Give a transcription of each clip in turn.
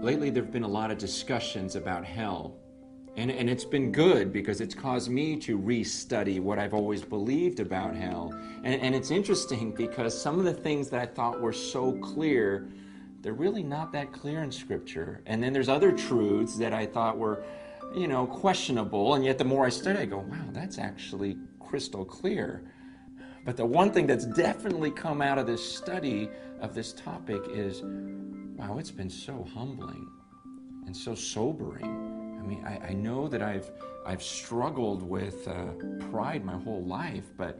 Lately, there have been a lot of discussions about hell. And it's been good because it's caused me to restudy what I've always believed about hell. And it's interesting because some of the things that I thought were so clear, they're really not that clear in Scripture. And then there's other truths that I thought were, questionable. And yet the more I study, I go, wow, that's actually crystal clear. But the one thing that's definitely come out of this study of this topic is, wow, it's been so humbling and so sobering. I mean, I know that I've struggled with pride my whole life, but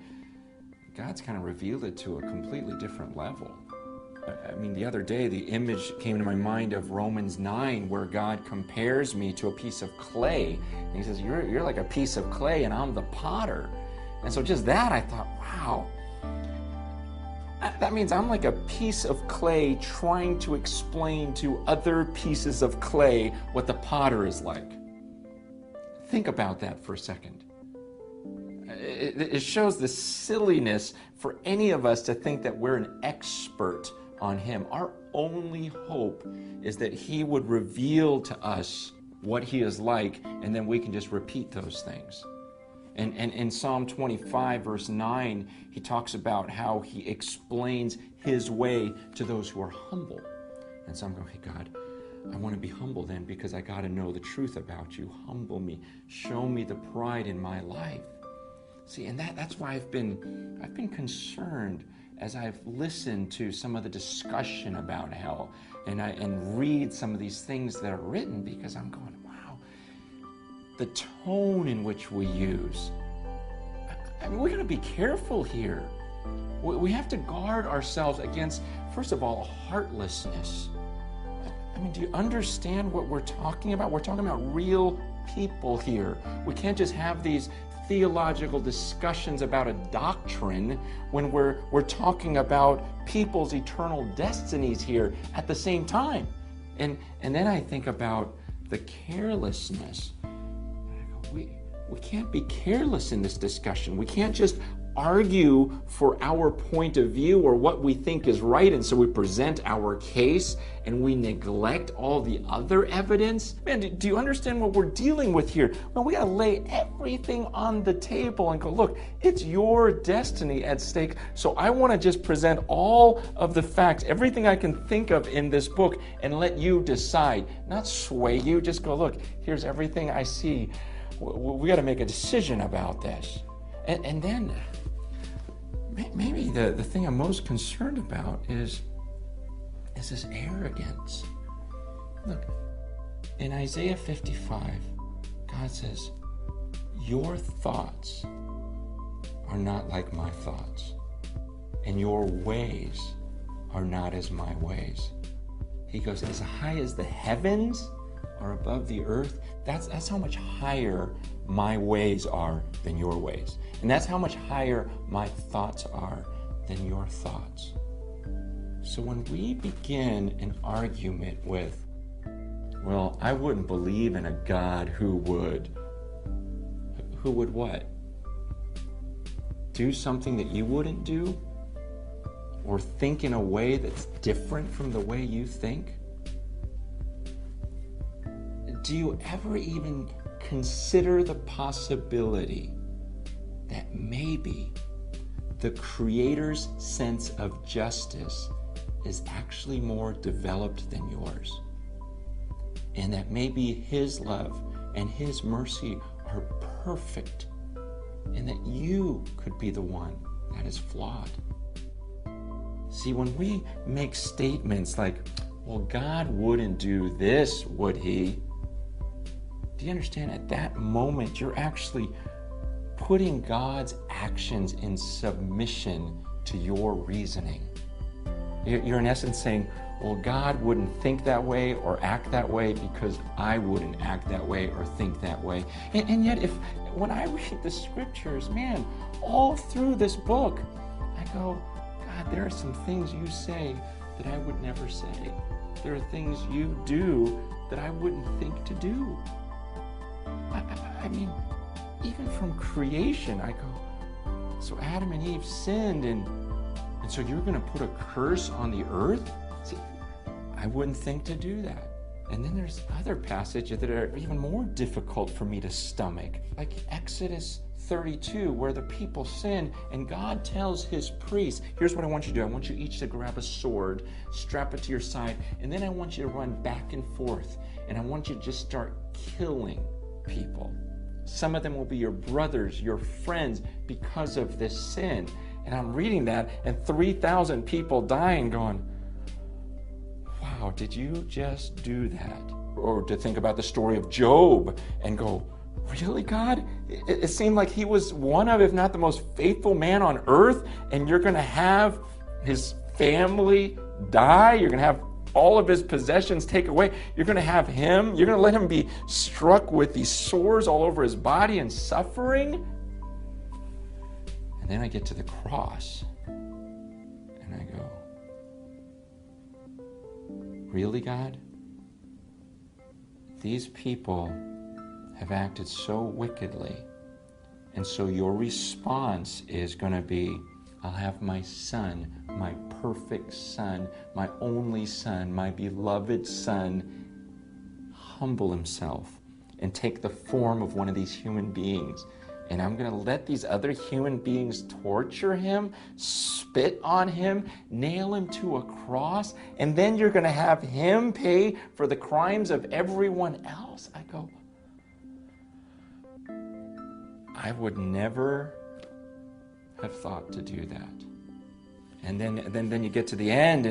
God's kind of revealed it to a completely different level. I mean, the other day, the image came to my mind of Romans 9, where God compares me to a piece of clay. And he says, you're like a piece of clay, and I'm the potter. And so just that, I thought, wow. That means I'm like a piece of clay trying to explain to other pieces of clay what the potter is like. Think about that for a second. It shows the silliness for any of us to think that we're an expert on him. Our only hope is that he would reveal to us what he is like, and then we can just repeat those things. And in Psalm 25, verse 9, he talks about how he explains his way to those who are humble. And so I'm going, hey, God, I want to be humble then because I got to know the truth about you. Humble me. Show me the pride in my life. See, and that's why I've been concerned as I've listened to some of the discussion about hell and read some of these things that are written, because I'm going, wow, the tone in which we use. I mean, we're going to be careful here. We have to guard ourselves against, first of all, heartlessness. I mean, do you understand what we're talking about? We're talking about real people here. We can't just have these theological discussions about a doctrine when we're talking about people's eternal destinies here at the same time. And then I think about the carelessness. We can't be careless in this discussion. We can't just argue for our point of view or what we think is right, and so we present our case and we neglect all the other evidence. Man, do you understand what we're dealing with here? Well, we got to lay everything on the table and go, look, it's your destiny at stake, so I want to just present all of the facts, everything I can think of in this book, and let you decide, not sway you. Just go, look, here's everything I see. We got to make a decision about this. And then maybe the thing I'm most concerned about is this arrogance. Look, in Isaiah 55, God says, your thoughts are not like my thoughts, and your ways are not as my ways. He goes, as high as the heavens are above the earth, that's how much higher my ways are than your ways. And that's how much higher my thoughts are than your thoughts. So when we begin an argument with, well, I wouldn't believe in a God who would what? Do something that you wouldn't do? Or think in a way that's different from the way you think? Do you ever even consider the possibility that maybe the Creator's sense of justice is actually more developed than yours? And that maybe His love and His mercy are perfect, and that you could be the one that is flawed? See, when we make statements like, well, God wouldn't do this, would He? Do you understand? At that moment, you're actually putting God's actions in submission to your reasoning. You're in essence saying, well, God wouldn't think that way or act that way because I wouldn't act that way or think that way. And yet, when I read the scriptures, man, all through this book, I go, God, there are some things you say that I would never say. There are things you do that I wouldn't think to do. I mean, even from creation, I go, so Adam and Eve sinned, and so you're going to put a curse on the earth? See, I wouldn't think to do that. And then there's other passages that are even more difficult for me to stomach, like Exodus 32, where the people sin, and God tells his priests, here's what I want you to do. I want you each to grab a sword, strap it to your side, and then I want you to run back and forth, and I want you to just start killing people. Some of them will be your brothers, your friends, because of this sin. And I'm reading that, and 3,000 people dying, going, wow, did you just do that? Or to think about the story of Job and go, really, God? It seemed like he was one of, if not the most faithful man on earth, and you're going to have his family die? You're going to have all of his possessions taken away? You're going to have him? You're going to let him be struck with these sores all over his body and suffering? And then I get to the cross, and I go, really, God? These people have acted so wickedly, and so your response is going to be, I'll have my son, my perfect son, my only son, my beloved son, humble himself and take the form of one of these human beings. And I'm going to let these other human beings torture him, spit on him, nail him to a cross, and then you're going to have him pay for the crimes of everyone else? I go, I would never have thought to do that. And then you get to the end,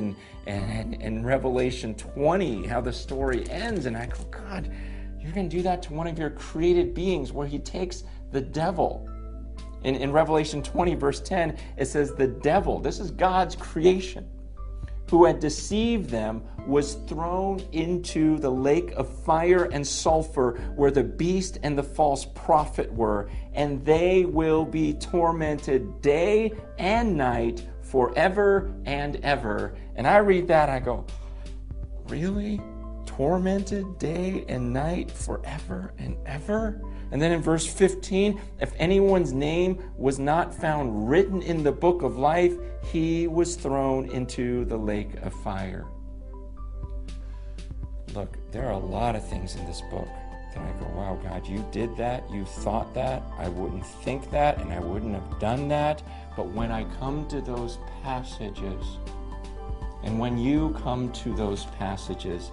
and in Revelation 20, how the story ends, and I go, God, you're going to do that to one of your created beings, where he takes the devil. In Revelation 20, verse 10, it says, the devil, this is God's creation, who had deceived them, was thrown into the lake of fire and sulfur, where the beast and the false prophet were, and they will be tormented day and night forever and ever. And I read that, I go, really? Tormented day and night forever and ever? And then in verse 15, if anyone's name was not found written in the book of life, he was thrown into the lake of fire. Look, there are a lot of things in this book that I go, wow, God, you did that, you thought that, I wouldn't think that, and I wouldn't have done that. But when I come to those passages, and when you come to those passages,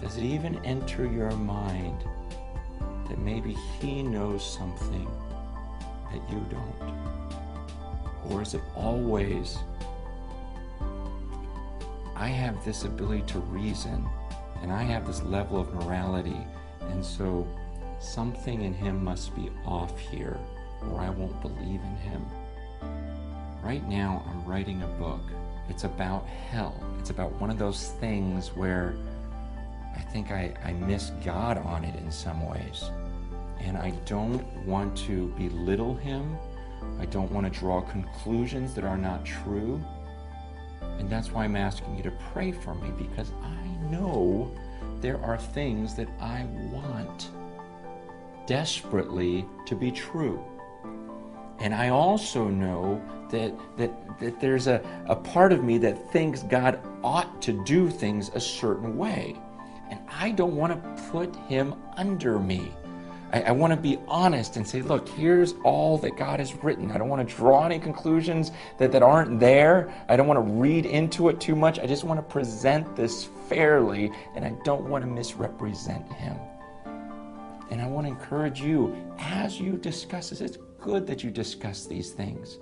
does it even enter your mind that maybe he knows something that you don't? Or is it always, I have this ability to reason, and I have this level of morality, and so something in him must be off here, or I won't believe in him. Right now, I'm writing a book. It's about hell. It's about one of those things where I think I miss God on it in some ways. And I don't want to belittle him. I don't want to draw conclusions that are not true. And that's why I'm asking you to pray for me, because I know there are things that I want desperately to be true. And I also know that there's a part of me that thinks God ought to do things a certain way. And I don't want to put him under me. I want to be honest and say, look, here's all that God has written. I don't want to draw any conclusions that aren't there. I don't want to read into it too much. I just want to present this fairly, and I don't want to misrepresent him. And I want to encourage you, as you discuss this, it's good that you discuss these things,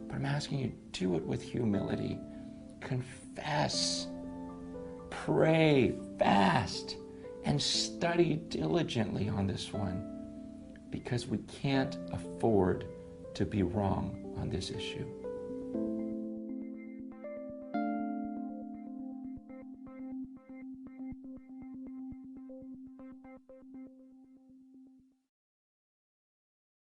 but I'm asking you, do it with humility. Confess, pray, fast, and study diligently on this one, because we can't afford to be wrong on this issue.